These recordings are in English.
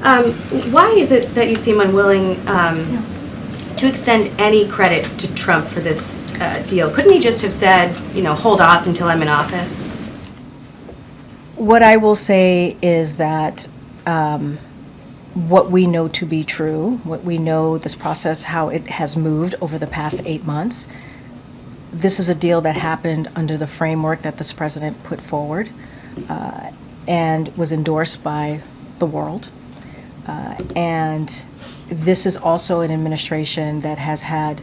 Why is it that you seem unwilling to extend any credit to Trump for this deal? Couldn't he just have said, hold off until I'm in office? What I will say is that what we know to be true, what we know this process, how it has moved over the past 8 months, this is a deal that happened under the framework that this president put forward and was endorsed by the world. And this is also an administration that has had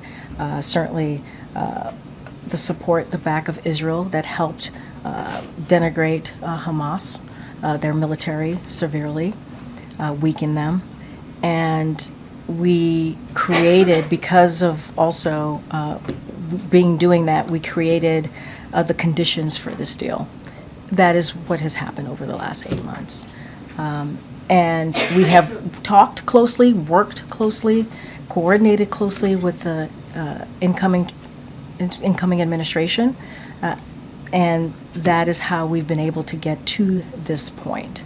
certainly the support, the back of Israel that helped denigrate Hamas, their military severely, weaken them. And we created, because of also doing that, we created the conditions for this deal. That is what has happened over the last 8 months. And we have talked closely, worked closely, coordinated closely with the incoming administration, and that is how we've been able to get to this point.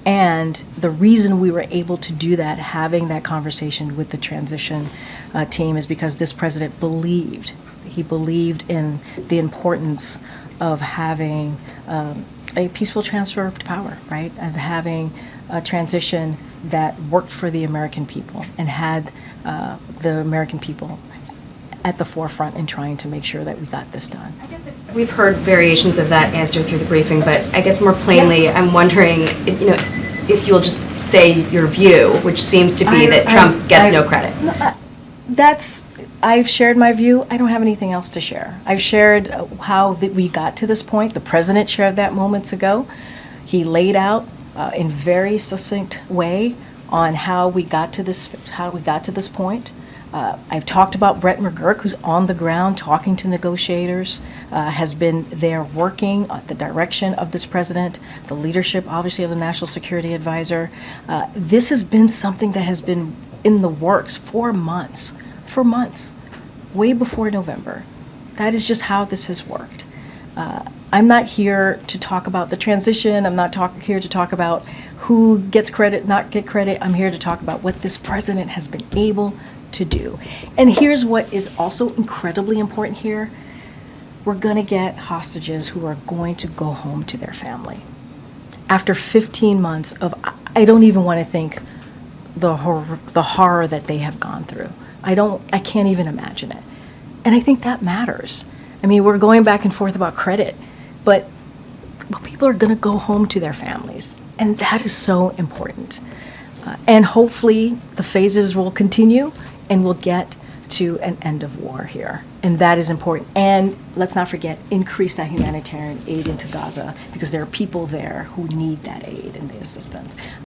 And the reason we were able to do that, having that conversation with the transition team, is because this president believed in the importance of having a peaceful transfer of power, right? Of having a transition that worked for the American people and had the American people at the forefront in trying to make sure that we got this done. I guess we've heard variations of that answer through the briefing, but I guess more plainly, I'm wondering, if you'll just say your view, which seems to be that Trump gets no credit. I've shared my view. I don't have anything else to share. I've shared how we got to this point. The president shared that moments ago. He laid out in very succinct way on how we got to this point. I've talked about Brett McGurk, who's on the ground talking to negotiators, has been there working at the direction of this president, the leadership, obviously, of the National Security Advisor. This has been something that has been in the works for months, way before November. That is just how this has worked. I'm not here to talk about the transition. I'm not here to talk about who gets credit, not get credit. I'm here to talk about what this president has been able to do. And here's what is also incredibly important here. We're going to get hostages who are going to go home to their family. After 15 months of, I don't even want to think the horror that they have gone through. I can't even imagine it. And I think that matters. I mean, we're going back and forth about credit, but people are going to go home to their families. And that is so important. And hopefully the phases will continue and we'll get to an end of war here. And that is important. And let's not forget, increase that humanitarian aid into Gaza, because there are people there who need that aid and the assistance.